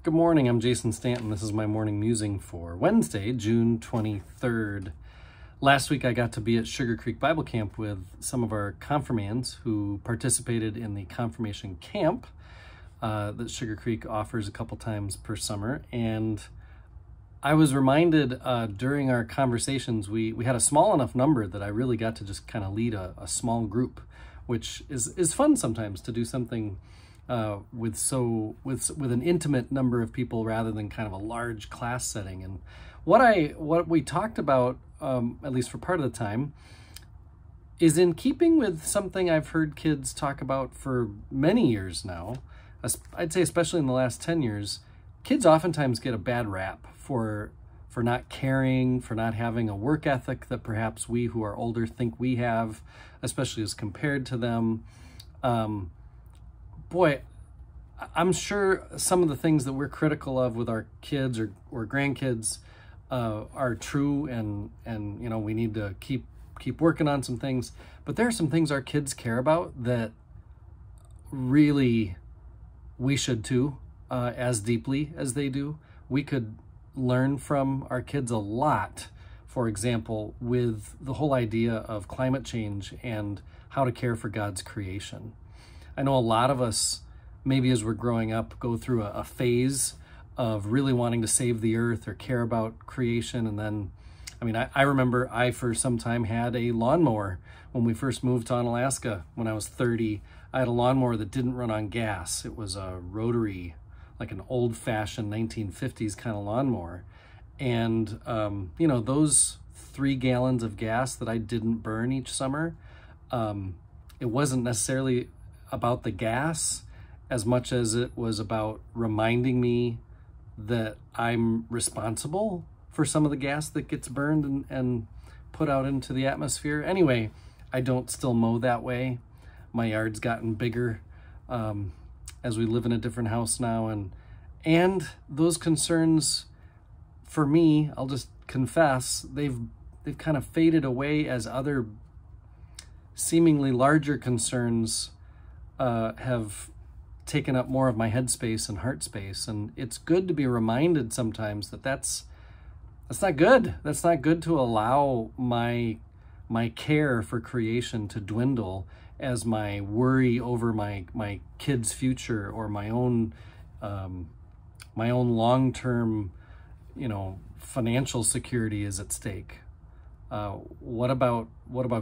Good morning, I'm Jason Stanton. This is my morning musing for Wednesday, June 23rd. Last week I got to be at Sugar Creek Bible Camp with some of our confirmands who participated in the confirmation camp that Sugar Creek offers a couple times per summer. And I was reminded during our conversations, we had a small enough number that I really got to just kind of lead a small group, which is fun sometimes to do something with an intimate number of people rather than kind of a large class setting. And what we talked about, at least for part of the time, is in keeping with something I've heard kids talk about for many years now. I'd say especially in the last 10 years, kids oftentimes get a bad rap for not caring, for not having a work ethic that perhaps we who are older think we have, especially as compared to them. Boy, I'm sure some of the things that we're critical of with our kids or grandkids are true, and you know, we need to keep working on some things. But there are some things our kids care about that really we should too, as deeply as they do. We could learn from our kids a lot, for example, with the whole idea of climate change and how to care for God's creation. I know a lot of us, maybe as we're growing up, go through a phase of really wanting to save the earth or care about creation. And then, I mean, I remember I for some time had a lawnmower when we first moved to Alaska when I was 30. I had a lawnmower that didn't run on gas. It was a rotary, like an old-fashioned 1950s kind of lawnmower. And, you know, those 3 gallons of gas that I didn't burn each summer, it wasn't necessarily about the gas as much as it was about reminding me that I'm responsible for some of the gas that gets burned and put out into the atmosphere. Anyway, I don't still mow that way. My yard's gotten bigger as we live in a different house now, and those concerns, for me, I'll just confess, they've kind of faded away as other seemingly larger concerns have taken up more of my headspace and heart space. And it's good to be reminded sometimes that that's not good. That's not good to allow my care for creation to dwindle as my worry over my kids' future or my own long-term, you know, financial security is at stake. What about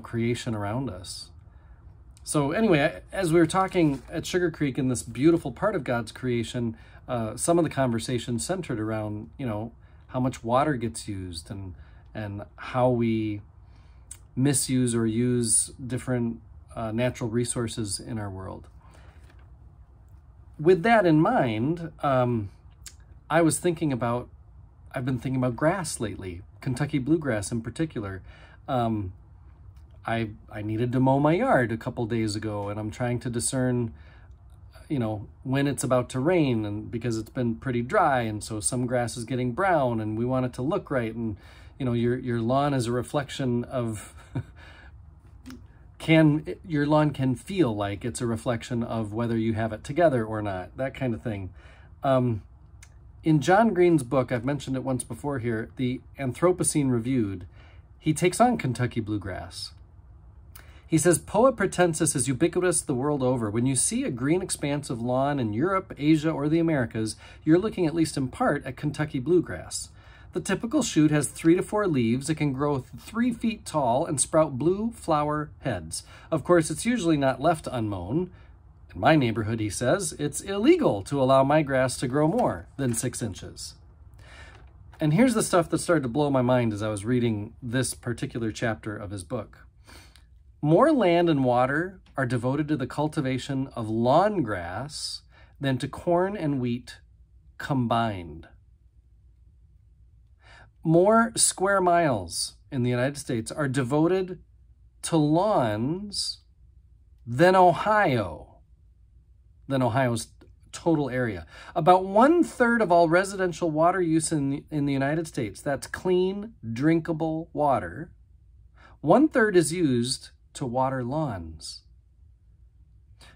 creation around us? So anyway, as we were talking at Sugar Creek in this beautiful part of God's creation, some of the conversation centered around, you know, how much water gets used and how we misuse or use different natural resources in our world. With that in mind, I've been thinking about grass lately, Kentucky bluegrass in particular. I needed to mow my yard a couple days ago, and I'm trying to discern, you know, when it's about to rain, and because it's been pretty dry, and so some grass is getting brown, and we want it to look right. And you know, your lawn is a reflection of your lawn can feel like it's a reflection of whether you have it together or not, that kind of thing. In John Green's book, I've mentioned it once before here, the Anthropocene Reviewed, he takes on Kentucky bluegrass. He says, Poa pratensis is ubiquitous the world over. When you see a green expanse of lawn in Europe, Asia, or the Americas, you're looking at least in part at Kentucky bluegrass. The typical shoot has 3 to 4 leaves. It can grow 3 feet tall and sprout blue flower heads. Of course, it's usually not left unmown. In my neighborhood, he says, it's illegal to allow my grass to grow more than 6 inches. And here's the stuff that started to blow my mind as I was reading this particular chapter of his book. More land and water are devoted to the cultivation of lawn grass than to corn and wheat combined. More square miles in the United States are devoted to lawns than Ohio's total area. About 1/3 of all residential water use in the United States, that's clean, drinkable water, 1/3 is used to water lawns.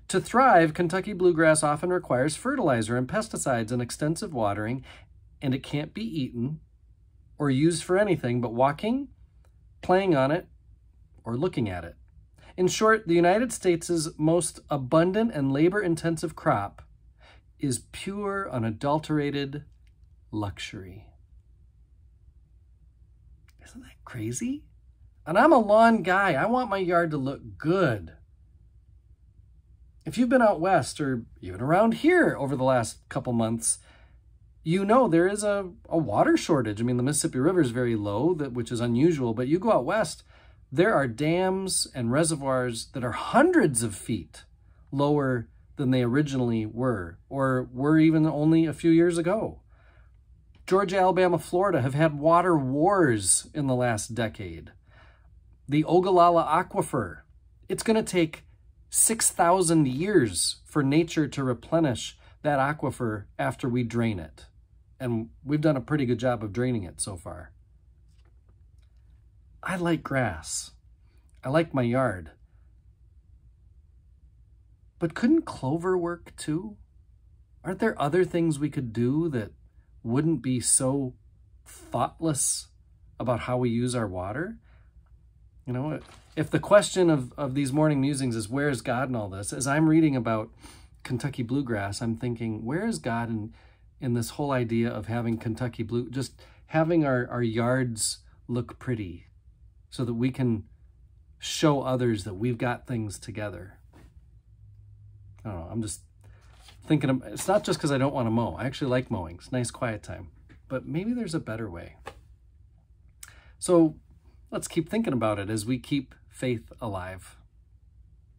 To thrive, Kentucky bluegrass often requires fertilizer and pesticides and extensive watering, and it can't be eaten or used for anything but walking, playing on it, or looking at it. In short, the United States' most abundant and labor-intensive crop is pure, unadulterated luxury. Isn't that crazy? And I'm a lawn guy. I want my yard to look good. If you've been out west or even around here over the last couple months, you know there is a water shortage. I mean, the Mississippi River is very low, which is unusual, but you go out west, there are dams and reservoirs that are hundreds of feet lower than they originally were, or were even only a few years ago. Georgia, Alabama, Florida have had water wars in the last decade. The Ogallala Aquifer, it's going to take 6,000 years for nature to replenish that aquifer after we drain it. And we've done a pretty good job of draining it so far. I like grass. I like my yard. But couldn't clover work too? Aren't there other things we could do that wouldn't be so thoughtless about how we use our water? You know, if the question of these morning musings is, where's God in all this? As I'm reading about Kentucky bluegrass, I'm thinking, where is God in this whole idea of having Kentucky blue, just having our yards look pretty so that we can show others that we've got things together? I don't know, I'm just thinking, it's not just because I don't want to mow. I actually like mowing. It's nice quiet time. But maybe there's a better way. So let's keep thinking about it as we keep faith alive.